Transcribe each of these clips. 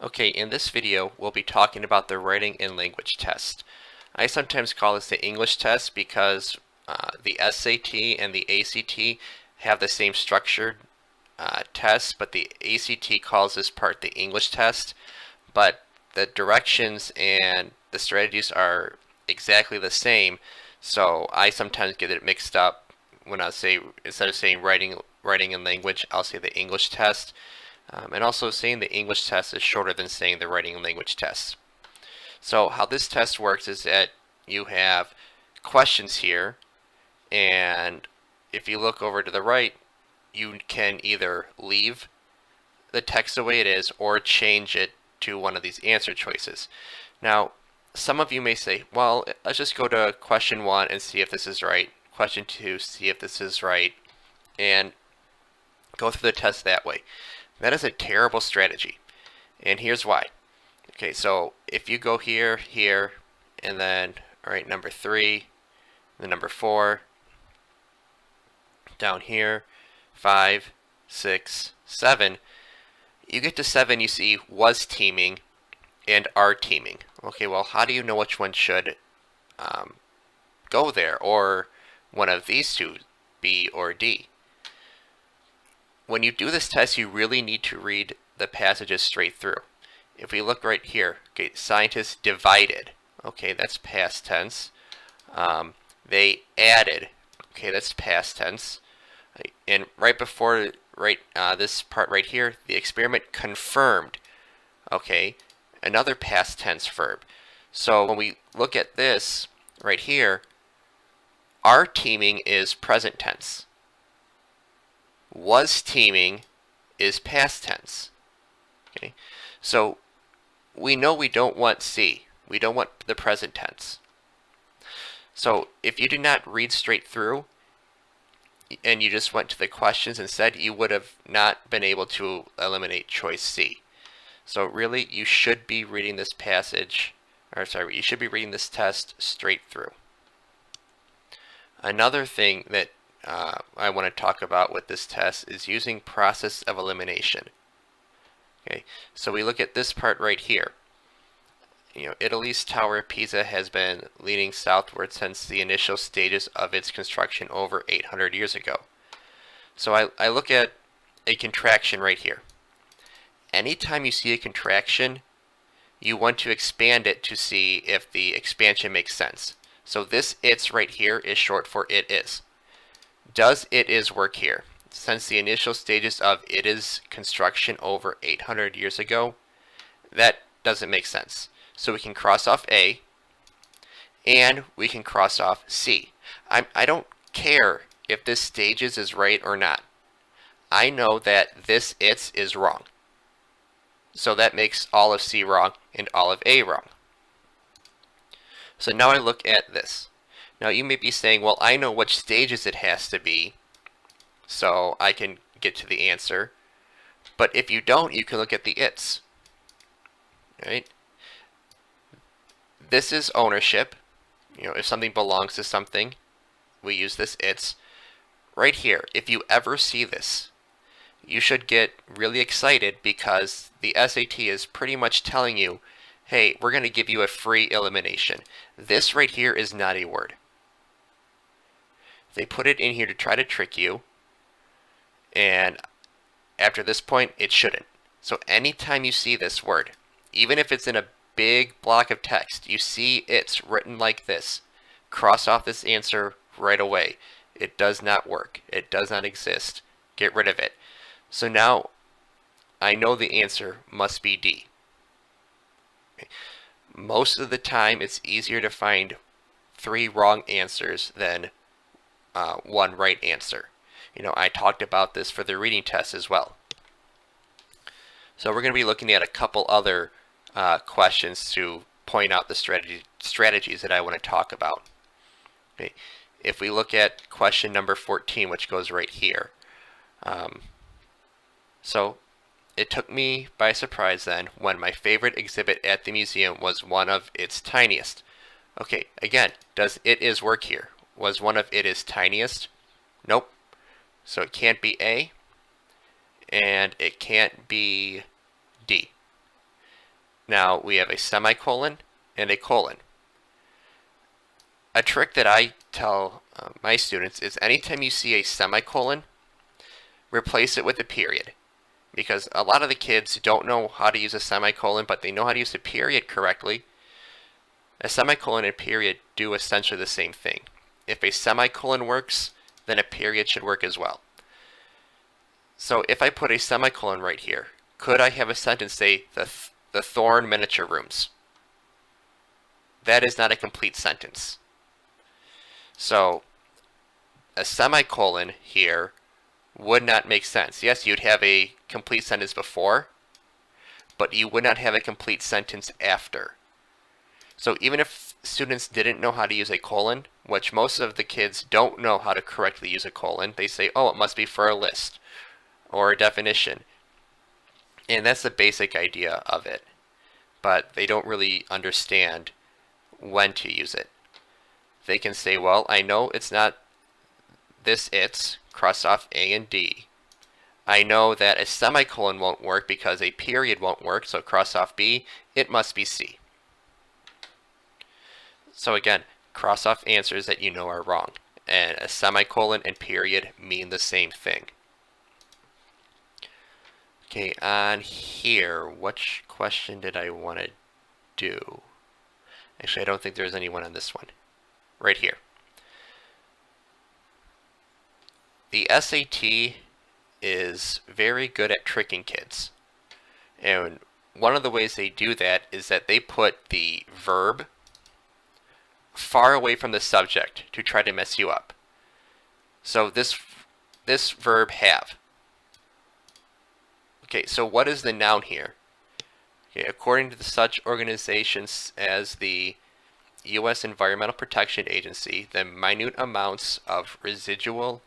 Okay, in this video, we'll be talking about the writing and language test. I sometimes call this the English test because the SAT and the ACT have the same structured test, but the ACT calls this part the English test, but the directions and the strategies are exactly the same, so I sometimes get it mixed up when I say, instead of saying writing and language, I'll say the English test. And also saying the English test is shorter than saying the writing and language test. So how this test works is that you have questions here, and if you look over to the right, you can either leave the text the way it is or change it to one of these answer choices. Now, some of you may say, well, let's just go to question 1 and see if this is right, question 2, see if this is right, and go through the test that way. That is a terrible strategy, and here's why. Okay, so if you go here, here, and then, all right, number 3, then number 4, down here, 5, 6, 7, you get to 7, you see was teaming and are teaming. Okay, well, how do you know which one should go there, or one of these two, B or D? When you do this test, you really need to read the passages straight through. If we look right here, okay, scientists divided. Okay, that's past tense. They added. Okay, that's past tense. And right before this part right here, the experiment confirmed. Okay, another past tense verb. So when we look at this right here, are teaming is present tense. Was teaming is past tense. Okay, so we know we don't want C. We don't want the present tense. So if you did not read straight through and you just went to the questions instead, you would have not been able to eliminate choice C. So really, you should be reading this passage, or sorry, you should be reading this test straight through. Another thing that I want to talk about with this test is using process of elimination. Okay, so we look at this part right here. Italy's Tower of Pisa has been leaning southward since the initial stages of its construction over 800 years ago. So I look at a contraction right here. Anytime you see a contraction, you want to expand it to see if the expansion makes sense. So this "it's" right here is short for "it is." Does "it is" work here? Since the initial stages of "it is" construction over 800 years ago, that doesn't make sense. So we can cross off A, and we can cross off C. I don't care if this stages is right or not. I know that this "it's" is wrong. So that makes all of C wrong and all of A wrong. So now I look at this. Now you may be saying, well, I know which stages it has to be, so I can get to the answer. But if you don't, you can look at the "it's." Right? This is ownership. If something belongs to something, we use this "it's." Right here, if you ever see this, you should get really excited because the SAT is pretty much telling you, hey, we're going to give you a free elimination. This right here is not a word. They put it in here to try to trick you, and after this point, it shouldn't. So anytime you see this word, even if it's in a big block of text, you see "it's" written like this, cross off this answer right away. It does not work. It does not exist. Get rid of it. So now I know the answer must be D. Most of the time, it's easier to find 3 wrong answers than 1 right answer. I talked about this for the reading test as well. So we're going to be looking at a couple other questions to point out the strategies that I want to talk about. Okay. If we look at question number 14, which goes right here. So it took me by surprise then when my favorite exhibit at the museum was one of its tiniest. Okay, again, does "it is" work here? Was one of "it is" tiniest? Nope. So it can't be A, and it can't be D. Now we have a semicolon and a colon. A trick that I tell my students is anytime you see a semicolon, replace it with a period. Because a lot of the kids don't know how to use a semicolon, but they know how to use a period correctly. A semicolon and period do essentially the same thing. If a semicolon works, then a period should work as well. So if I put a semicolon right here, could I have a sentence say, the Thorn Miniature Rooms? That is not a complete sentence. So a semicolon here would not make sense. Yes, you'd have a complete sentence before, but you would not have a complete sentence after. So even if students didn't know how to use a colon, which most of the kids don't know how to correctly use a colon, they say, oh, it must be for a list or a definition. And that's the basic idea of it. But they don't really understand when to use it. They can say, well, I know it's not this it's, cross off A and D. I know that a semicolon won't work because a period won't work, so cross off B, it must be C. So again, cross off answers that you know are wrong. And a semicolon and period mean the same thing. Okay, on here, which question did I want to do? Actually, I don't think there's anyone on this one. Right here. The SAT is very good at tricking kids. And one of the ways they do that is that they put the verb far away from the subject to try to mess you up. So this verb have. Okay, so what is the noun here? Okay, according to such organizations as the U.S. Environmental Protection Agency, the minute amounts of residue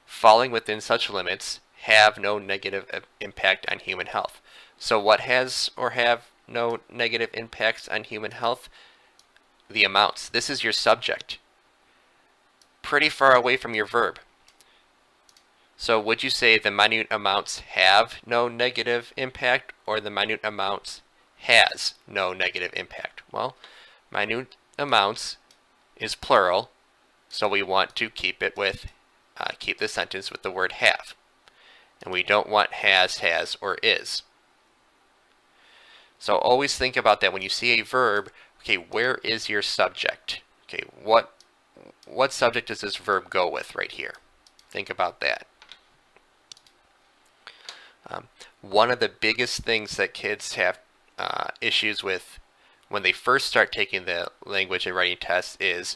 falling within such limits have no negative impact on human health. So what has or have no negative impacts on human health? The amounts. This is your subject. Pretty far away from your verb. So would you say the minute amounts have no negative impact, or the minute amounts has no negative impact? Well, minute amounts is plural, so we want to keep it with, keep the sentence with the word have. And we don't want has, or is. So always think about that when you see a verb. Okay, where is your subject? Okay, what subject does this verb go with right here? Think about that. One of the biggest things that kids have issues with when they first start taking the language and writing tests is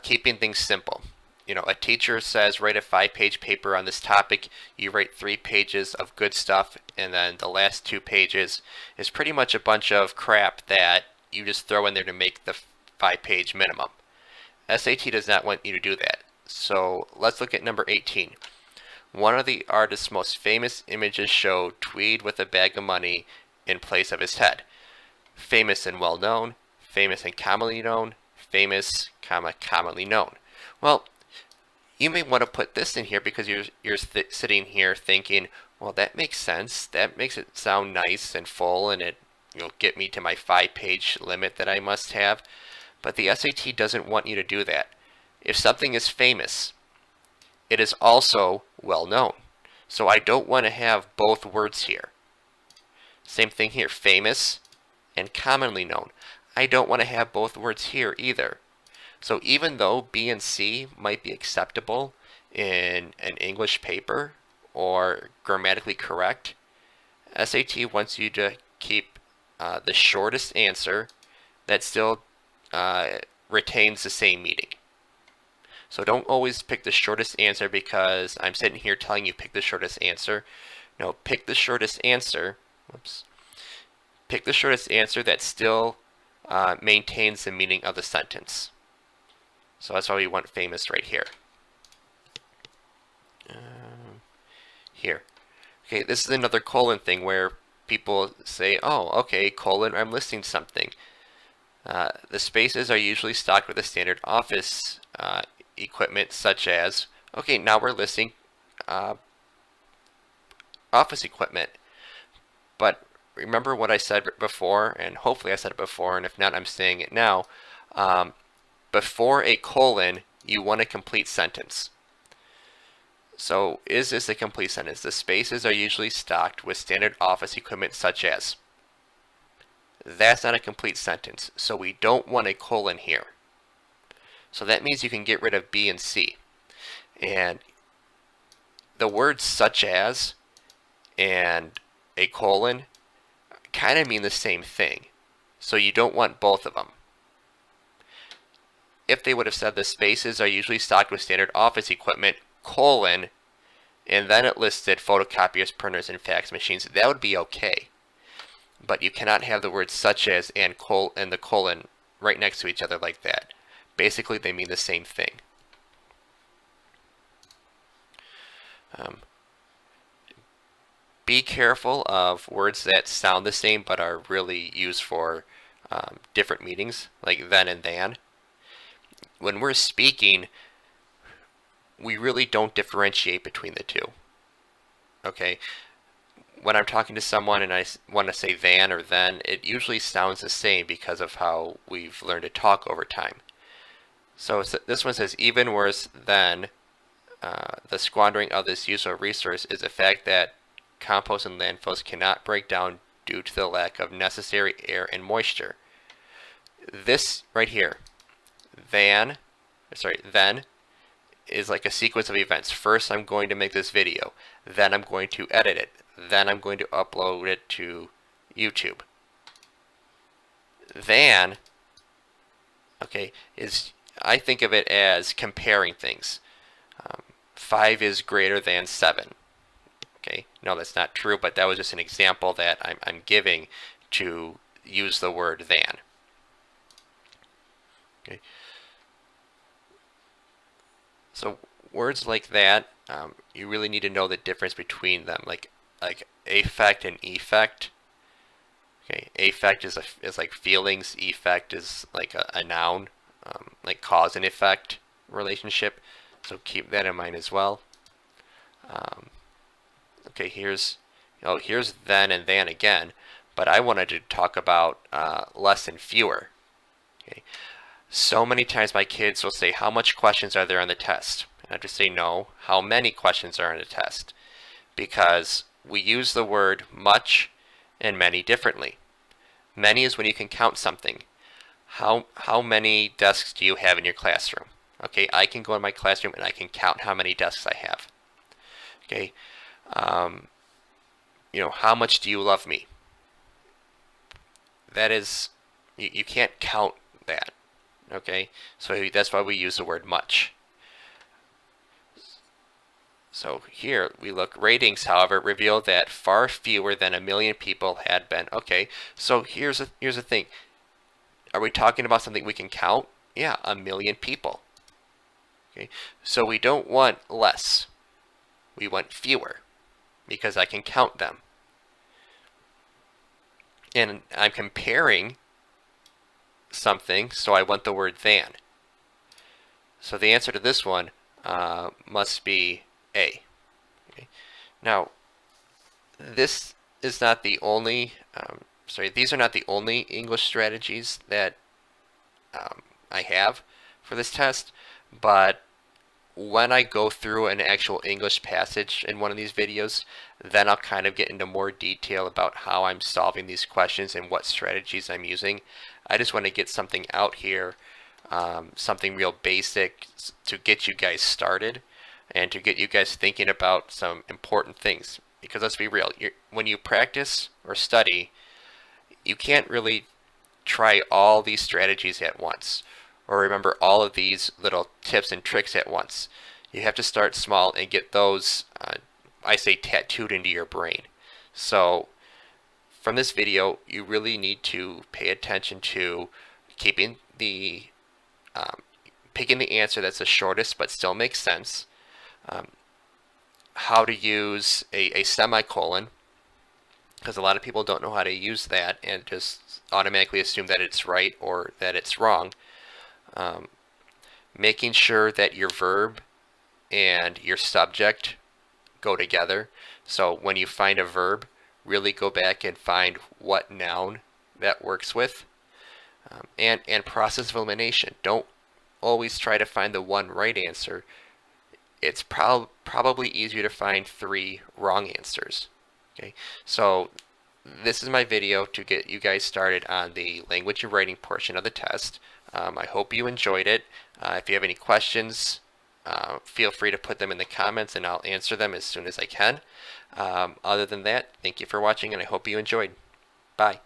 keeping things simple. You know, a teacher says write a 5-page paper on this topic, you write 3 pages of good stuff, and then the last 2 pages is pretty much a bunch of crap that you just throw in there to make the 5-page minimum. SAT does not want you to do that. So let's look at number 18. One of the artist's most famous images show Tweed with a bag of money in place of his head. Famous and well known, famous and commonly known, famous, commonly known. Well, you may want to put this in here because you're sitting here thinking, well, that makes sense. That makes it sound nice and full, and it'll get me to my 5-page limit that I must have. But the SAT doesn't want you to do that. If something is famous, it is also well known. So I don't want to have both words here. Same thing here, famous and commonly known. I don't want to have both words here either. So even though B and C might be acceptable in an English paper or grammatically correct, SAT wants you to keep the shortest answer that still retains the same meaning. So don't always pick the shortest answer because I'm sitting here telling you pick the shortest answer. No, pick the shortest answer. Whoops. Pick the shortest answer that still maintains the meaning of the sentence. So that's why we want famous right here. Here. Okay, this is another colon thing where people say, oh, okay, colon, I'm listing something. The spaces are usually stocked with a standard office equipment such as, okay, now we're listing office equipment. But remember what I said before, and hopefully I said it before, and if not, I'm saying it now. Before a colon, you want a complete sentence. So is this a complete sentence? The spaces are usually stocked with standard office equipment such as. That's not a complete sentence, so we don't want a colon here. So that means you can get rid of B and C. And the words such as and a colon kind of mean the same thing. So you don't want both of them. If they would have said the spaces are usually stocked with standard office equipment, colon, and then it listed photocopiers, printers, and fax machines, that would be okay. But you cannot have the words such as and the colon right next to each other like that. Basically, they mean the same thing. Be careful of words that sound the same but are really used for different meanings, like then and than. When we're speaking, we really don't differentiate between the two. Okay? When I'm talking to someone and I want to say than or then, it usually sounds the same because of how we've learned to talk over time. So this one says, even worse than the squandering of this useful resource is the fact that compost and landfills cannot break down due to the lack of necessary air and moisture. This right here, then is like a sequence of events. First, I'm going to make this video. Then I'm going to edit it. Then I'm going to upload it to YouTube. Than, okay, I think of it as comparing things. 5 is greater than 7. Okay, no, that's not true, but that was just an example that I'm giving to use the word than. Okay. So words like that, you really need to know the difference between them, like affect and effect. Okay, affect is like feelings. Effect is like a noun, like cause and effect relationship. So keep that in mind as well. Okay, here's then and than again, but I wanted to talk about less and fewer. Okay, so many times my kids will say, "How much questions are there on the test?" And I have to say, "No, how many questions are on the test?" Because we use the word much and many differently. Many is when you can count something. How many desks do you have in your classroom? Okay, I can go in my classroom and I can count how many desks I have. Okay, how much do you love me? That is, you can't count that. Okay, so that's why we use the word much. So here we look, ratings, however, reveal that far fewer than 1 million people had been. Okay, so here's the thing. Are we talking about something we can count? Yeah, 1 million people. Okay, so we don't want less. We want fewer because I can count them. And I'm comparing something, so I want the word than. So the answer to this one must be A. Okay. Now, this is not the only, these are not the only English strategies that I have for this test, but when I go through an actual English passage in one of these videos, then I'll kind of get into more detail about how I'm solving these questions and what strategies I'm using. I just want to get something out here, something real basic to get you guys started and to get you guys thinking about some important things. Because let's be real, when you practice or study, you can't really try all these strategies at once or remember all of these little tips and tricks at once. You have to start small and get those, I say, tattooed into your brain. So from this video, you really need to pay attention to keeping picking the answer that's the shortest but still makes sense, how to use a semicolon, because a lot of people don't know how to use that and just automatically assume that it's right or that it's wrong. Making sure that your verb and your subject go together. So when you find a verb, really go back and find what noun that works with. And process of elimination. Don't always try to find the one right answer. It's probably easier to find 3 wrong answers. Okay, so this is my video to get you guys started on the language and writing portion of the test. I hope you enjoyed it. If you have any questions, feel free to put them in the comments and I'll answer them as soon as I can. Other than that, thank you for watching and I hope you enjoyed. Bye.